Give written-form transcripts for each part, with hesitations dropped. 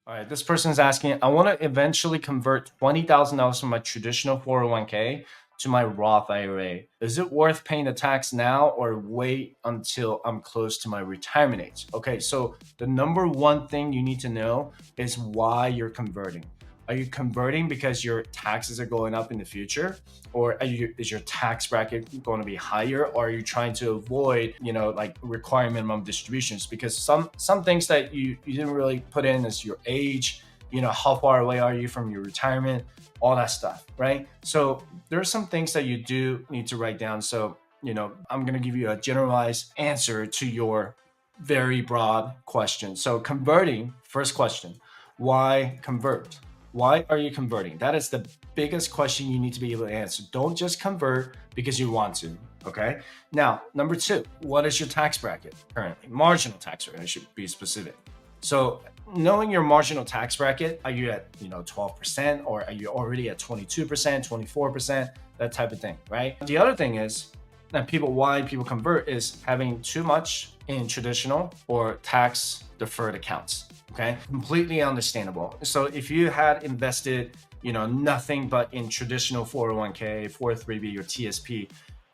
All right, this person is asking, I want to eventually convert $20,000 from my traditional 401k to my Roth IRA. Is it worth paying the tax now or wait until I'm close to my retirement age? Okay, so the number one thing you need to know is why you're converting. Are you converting because your taxes are going up in the future? Or is your tax bracket going to be higher? Or are you trying to avoid, like requiring minimum distributions? Because some things that you didn't really put in is your age, how far away are you from your retirement, all that stuff, right? So there are some things that you do need to write down. So, I'm going to give you a generalized answer to your very broad question. So converting, first question, why convert? Why are you converting? That is the biggest question you need to be able to answer. Don't just convert because you want to. Okay. Now, number two, what is your tax bracket currently? Marginal tax rate, I should be specific. So knowing your marginal tax bracket, are you at 12% or are you already at 22%, 24%, that type of thing, right? The other thing is that why people convert is having too much in traditional or tax deferred accounts. Okay, completely understandable. So if you had invested, nothing but in traditional 401k, 403b, or TSP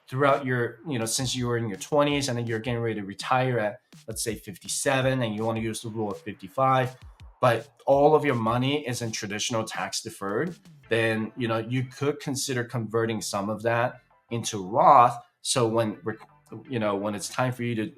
throughout your, since you were in your 20s and then you're getting ready to retire at, let's say 57, and you want to use the rule of 55, but all of your money is in traditional tax deferred, then, you could consider converting some of that into Roth. So when it's time for you to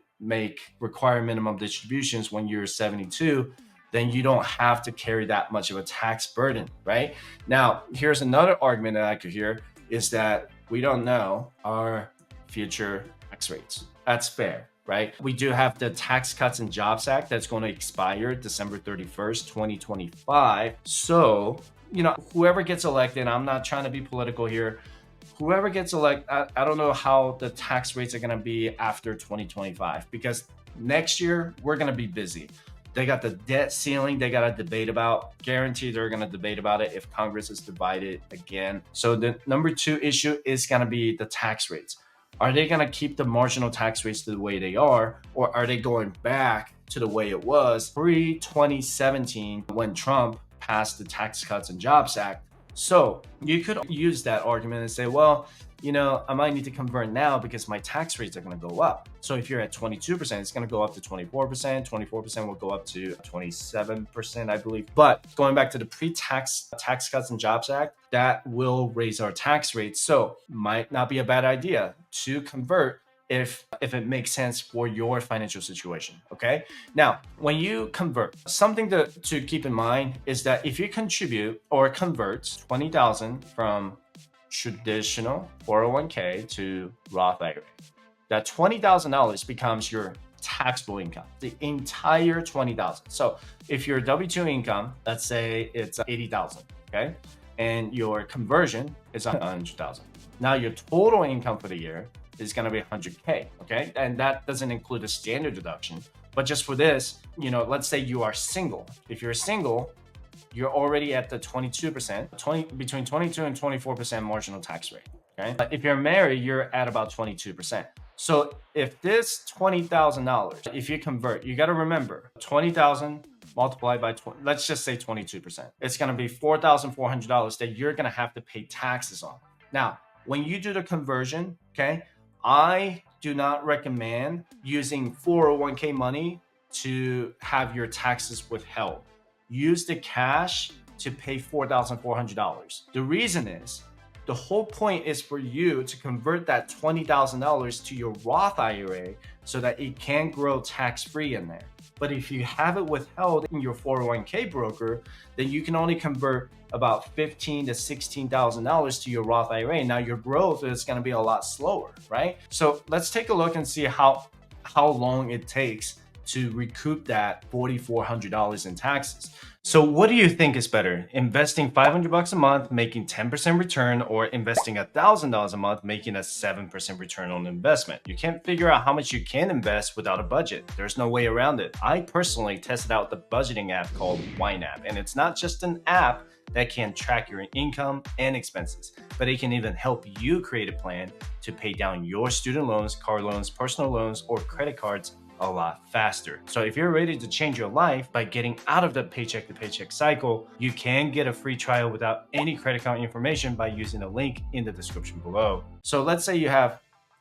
require minimum distributions when you're 72, then you don't have to carry that much of a tax burden, right? Now, here's another argument that I could hear is that we don't know our future tax rates. That's fair, right? We do have the Tax Cuts and Jobs Act that's going to expire December 31st, 2025. So, whoever gets elected, I'm not trying to be political here, whoever gets elected, I don't know how the tax rates are going to be after 2025, because next year we're going to be busy. They got the debt ceiling they got to debate about. Guaranteed they're going to debate about it if Congress is divided again. So the number two issue is going to be the tax rates. Are they going to keep the marginal tax rates to the way they are, or are they going back to the way it was pre-2017 when Trump passed the Tax Cuts and Jobs Act? So you could use that argument and say, well, I might need to convert now because my tax rates are going to go up. So if you're at 22%, it's going to go up to 24%. 24% will go up to 27%, I believe. But going back to the pre-tax Tax Cuts and Jobs Act, that will raise our tax rates. So might not be a bad idea to convert if it makes sense for your financial situation. Okay. Now, when you convert, something to keep in mind is that if you contribute or convert 20,000 from traditional 401k to Roth IRA, that $20,000 becomes your taxable income, the entire 20,000. So if your W-2 income, let's say it's 80,000, okay, and your conversion is 100,000. Now your total income for the year is going to be 100K, okay, and that doesn't include the standard deduction. But just for this, let's say you are single. If you're single, you're already at the 22%, between 22 and 24% marginal tax rate. Okay. But if you're married, you're at about 22%. So if this $20,000, if you convert, you got to remember 20,000 multiplied by 20, let's just say 22%. It's going to be $4,400 that you're going to have to pay taxes on. Now, when you do the conversion, okay, I do not recommend using 401k money to have your taxes withheld. Use the cash to pay $4,400. The reason is, the whole point is for you to convert that $20,000 to your Roth IRA so that it can grow tax-free in there. But if you have it withheld in your 401k broker, then you can only convert about $15,000 to $16,000 to your Roth IRA. Now your growth is going to be a lot slower, right? So let's take a look and see how long it takes to recoup that $4,400 in taxes. So what do you think is better? Investing $500 a month, making 10% return, or investing $1,000 a month, making a 7% return on investment? You can't figure out how much you can invest without a budget. There's no way around it. I personally tested out the budgeting app called YNAB, and it's not just an app that can track your income and expenses, but it can even help you create a plan to pay down your student loans, car loans, personal loans, or credit cards a lot faster. So if you're ready to change your life by getting out of the paycheck to paycheck cycle, you can get a free trial without any credit card information by using a link in the description below. So let's say you have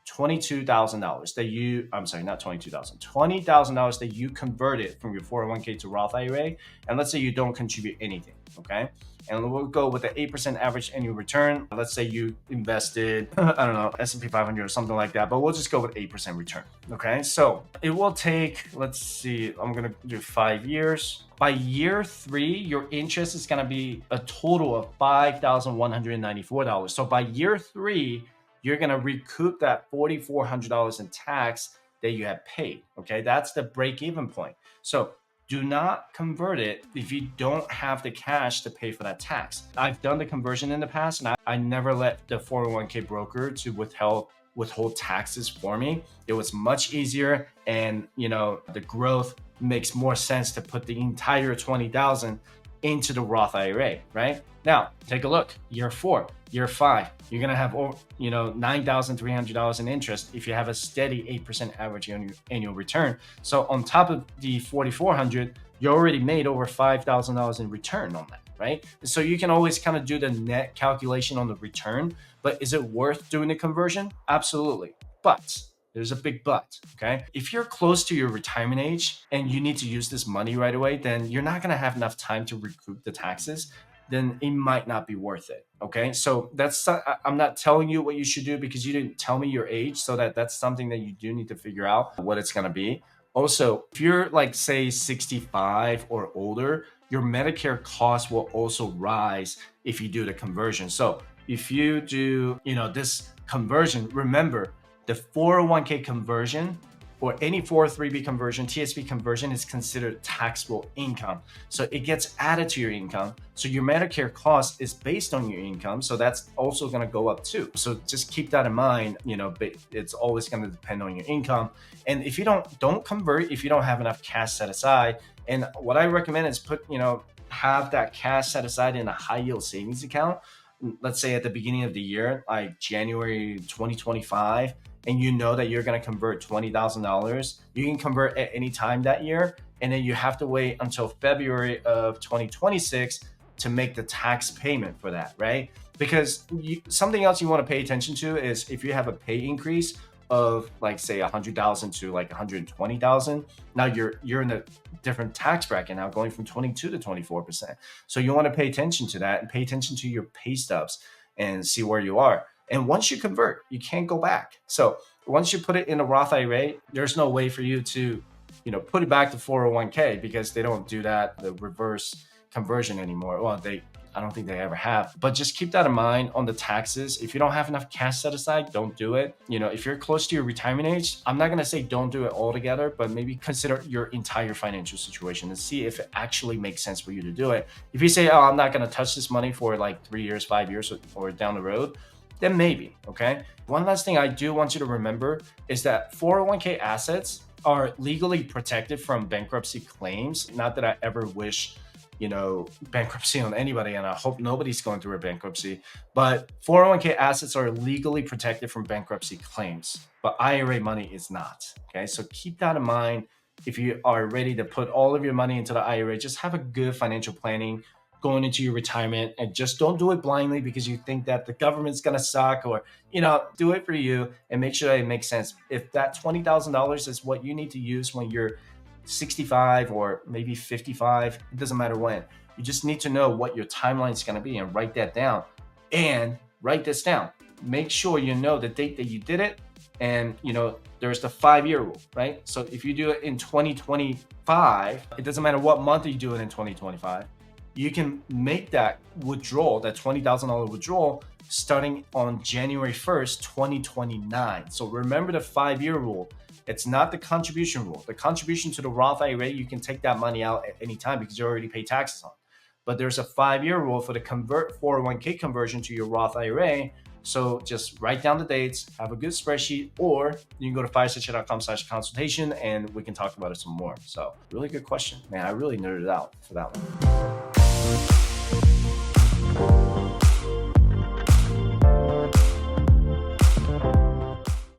$22,000 that you, I'm sorry, not 22,000, $20,000 that you converted from your 401k to Roth IRA. And let's say you don't contribute anything, okay? And we'll go with the 8% average annual return. Let's say you invested, I don't know, S&P 500 or something like that, but we'll just go with 8% return, okay? So it will take, let's see, I'm gonna do 5 years. By year 3, your interest is gonna be a total of $5,194. So by year 3, you're gonna recoup that $4,400 in tax that you have paid, okay? That's the break-even point. So do not convert it if you don't have the cash to pay for that tax. I've done the conversion in the past, and I never let the 401k broker to withhold taxes for me. It was much easier, and the growth makes more sense to put the entire 20,000 into the Roth IRA, right? Now, take a look. Year 4, year 5, you're gonna have $9,300 in interest if you have a steady 8% average annual return. So on top of the $4,400, you already made over $5,000 in return on that, right? So you can always kind of do the net calculation on the return, but is it worth doing the conversion? Absolutely. But there's a big but, okay? If you're close to your retirement age and you need to use this money right away, then you're not gonna have enough time to recoup the taxes. Then it might not be worth it, okay? So I'm not telling you what you should do because you didn't tell me your age, so that's something that you do need to figure out what it's gonna be. Also, if you're like, say, 65 or older, your Medicare costs will also rise if you do the conversion. So if you do, this conversion, remember, the 401k conversion or any 403b conversion, TSP conversion is considered taxable income. So it gets added to your income. So your Medicare cost is based on your income. So that's also going to go up too. So just keep that in mind. It's always going to depend on your income. And if you don't convert, if you don't have enough cash set aside, and what I recommend is have that cash set aside in a high yield savings account. Let's say at the beginning of the year, like January 2025, and you know that you're going to convert $20,000, you can convert at any time that year. And then you have to wait until February of 2026 to make the tax payment for that, right? Because something else you want to pay attention to is if you have a pay increase of like, say, 100,000 to like 120,000, now you're in a different tax bracket now, going from 22 to 24%. So you want to pay attention to that and pay attention to your pay stubs and see where you are. And once you convert, you can't go back. So once you put it in a Roth IRA, there's no way for you to, put it back to 401k because they don't do that, the reverse conversion anymore. Well, I don't think they ever have. But just keep that in mind on the taxes. If you don't have enough cash set aside, don't do it. If you're close to your retirement age, I'm not going to say don't do it altogether, but maybe consider your entire financial situation and see if it actually makes sense for you to do it. If you say, oh, I'm not going to touch this money for like 3 years, 5 years, or down the road, then maybe, okay? One last thing I do want you to remember is that 401k assets are legally protected from bankruptcy claims. Not that I ever wish bankruptcy on anybody, and I hope nobody's going through a bankruptcy, but 401k assets are legally protected from bankruptcy claims, but IRA money is not, okay? So keep that in mind. If you are ready to put all of your money into the IRA, just have a good financial planning going into your retirement, and just don't do it blindly because you think that the government's going to suck, or, do it for you and make sure that it makes sense. If that $20,000 is what you need to use when you're 65 or maybe 55, it doesn't matter when. You just need to know what your timeline is going to be and write that down. And write this down. Make sure you know the date that you did it. And, there's the 5-year rule, right? So if you do it in 2025, it doesn't matter what month you do it in 2025. You can make that withdrawal, that $20,000 withdrawal, starting on January 1st, 2029. So remember the 5-year rule. It's not the contribution rule. The contribution to the Roth IRA, you can take that money out at any time because you already pay taxes on it. But there's a 5-year rule for the 401k conversion to your Roth IRA. So just write down the dates, have a good spreadsheet, or you can go to firestarchat.com/consultation and we can talk about it some more. So really good question, man. I really nerded out for that one.